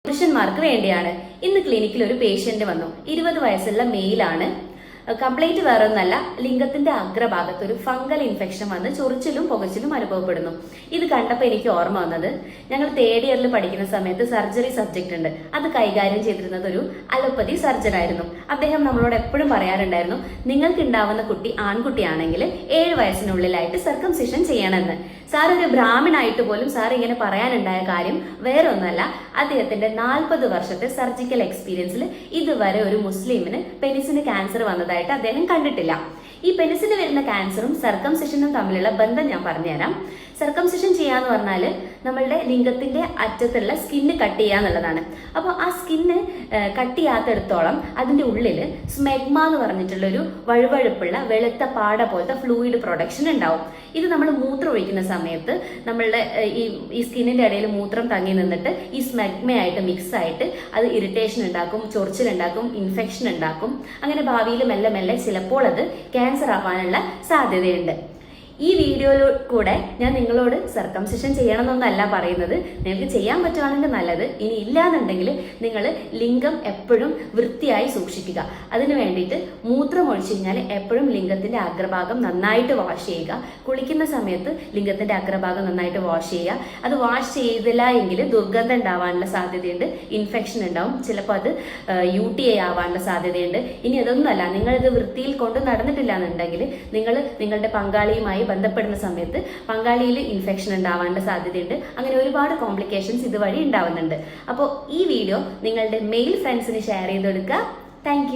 പുരുഷന്മാർക്ക് വേണ്ടിയാണ്. ഇന്ന് ക്ലിനിക്കിൽ ഒരു പേഷ്യന്റ് വന്നു. 20 വയസ്സുള്ള മെയിലാണ്. കംപ്ലൈന്റ് വേറെ ഒന്നല്ല, ലിംഗത്തിന്റെ അഗ്രഭാഗത്ത് ഒരു ഫംഗൽ ഇൻഫെക്ഷൻ വന്ന് ചൊറിച്ചിലും പുകച്ചിലും അനുഭവപ്പെടുന്നു. ഇത് കണ്ടപ്പോൾ എനിക്ക് ഓർമ്മ വന്നത്, ഞങ്ങൾ തേർഡ് ഇയറിൽ പഠിക്കുന്ന സമയത്ത് സർജറി സബ്ജക്ട് ഉണ്ട്. അത് കൈകാര്യം ചെയ്തിരുന്നത് ഒരു അലോപ്പതി സർജൻ ആയിരുന്നു. അദ്ദേഹം നമ്മളോട് എപ്പോഴും പറയാറുണ്ടായിരുന്നു, നിങ്ങൾക്ക് ഉണ്ടാവുന്ന കുട്ടി ആൺകുട്ടിയാണെങ്കിൽ 7 വയസ്സിനുള്ളിലായിട്ട് സർക്കംസിഷൻ ചെയ്യണമെന്ന്. സാർ ഒരു ബ്രാഹ്മണായിട്ട് പോലും സാർ ഇങ്ങനെ പറയാനുണ്ടായ കാര്യം വേറെ ഒന്നല്ല, അദ്ദേഹത്തിന്റെ 40 വർഷത്തെ സർജിക്കൽ എക്സ്പീരിയൻസിൽ ഇതുവരെ ഒരു മുസ്ലിമിന് പെനിസിന് ക്യാൻസർ വന്നതായിട്ട് അദ്ദേഹം കണ്ടിട്ടില്ല. ഈ പെനിസിന് വരുന്ന ക്യാൻസറും സർക്കംസിഷനും തമ്മിലുള്ള ബന്ധം ഞാൻ പറഞ്ഞുതരാം. സർക്കംസിഷൻ ചെയ്യാന്ന് പറഞ്ഞാൽ നമ്മളുടെ ലിംഗത്തിന്റെ അറ്റത്തുള്ള സ്കിന്ന് കട്ട് ചെയ്യുക എന്നുള്ളതാണ്. അപ്പോൾ ആ സ്കിന്ന് കട്ട് ചെയ്യാത്തടത്തോളം അതിന്റെ ഉള്ളിൽ സ്മെഗ്മ എന്ന് പറഞ്ഞിട്ടുള്ള ഒരു വഴുവഴുപ്പുള്ള വെളുത്ത പാട പോലത്തെ ഫ്ലൂയിഡ് പ്രൊഡക്ഷൻ ഉണ്ടാവും. ഇത് നമ്മൾ മൂത്രം ഒഴിക്കുന്ന സമയത്ത് നമ്മളുടെ ഈ സ്കിന്നിന്റെ ഇടയിൽ മൂത്രം തങ്ങി നിന്നിട്ട് ഈ സ്മെഗ്മയായിട്ട് മിക്സ് ആയിട്ട് അത് ഇറിറ്റേഷൻ ഉണ്ടാക്കും, ചൊറിച്ചിലുണ്ടാക്കും, ഇൻഫെക്ഷൻ ഉണ്ടാക്കും. അങ്ങനെ ഭാവിയിൽ മെല്ലെ മെല്ലെ ചിലപ്പോൾ അത് ക്യാൻസർ ആവാനുള്ള സാധ്യതയുണ്ട്. ഈ വീഡിയോയിൽ കൂടെ ഞാൻ നിങ്ങളോട് സർക്കംസിഷൻ ചെയ്യണമെന്നൊന്നല്ല പറയുന്നത്. നിങ്ങൾക്ക് ചെയ്യാൻ പറ്റുവാണെങ്കിൽ നല്ലത്. ഇനി ഇല്ലാന്നുണ്ടെങ്കിൽ നിങ്ങൾ ലിംഗം എപ്പോഴും വൃത്തിയായി സൂക്ഷിക്കുക. അതിനു വേണ്ടിയിട്ട് മൂത്രം ഒഴിച്ചു കഴിഞ്ഞാൽ എപ്പോഴും ലിംഗത്തിന്റെ അഗ്രഭാഗം നന്നായിട്ട് വാഷ് ചെയ്യുക. കുളിക്കുന്ന സമയത്ത് ലിംഗത്തിന്റെ അഗ്രഭാഗം നന്നായിട്ട് വാഷ് ചെയ്യുക. അത് വാഷ് ചെയ്തില്ല എങ്കിൽ ദുർഗന്ധം ഉണ്ടാവാനുള്ള സാധ്യതയുണ്ട്, ഇൻഫെക്ഷൻ ഉണ്ടാവും, ചിലപ്പോൾ അത് UTI ആവാനുള്ള സാധ്യതയുണ്ട്. ഇനി അതൊന്നുമല്ല, നിങ്ങളിത് വൃത്തിയിൽ കൊണ്ട് നടന്നിട്ടില്ല എന്നുണ്ടെങ്കിൽ നിങ്ങൾ നിങ്ങളുടെ പങ്കാളിയുമായി ബന്ധപ്പെടുന്ന സമയത്ത് പങ്കാളിയിൽ ഇൻഫെക്ഷൻ ഉണ്ടാവാനുള്ള സാധ്യതയുണ്ട്. അങ്ങനെ ഒരുപാട് കോംപ്ലിക്കേഷൻസ് ഇതുവഴി ഉണ്ടാവുന്നുണ്ട്. അപ്പോൾ ഈ വീഡിയോ നിങ്ങളുടെ മെയിൽ ഫ്രണ്ട്സിന് ഷെയർ ചെയ്ത് കൊടുക്കുക. താങ്ക്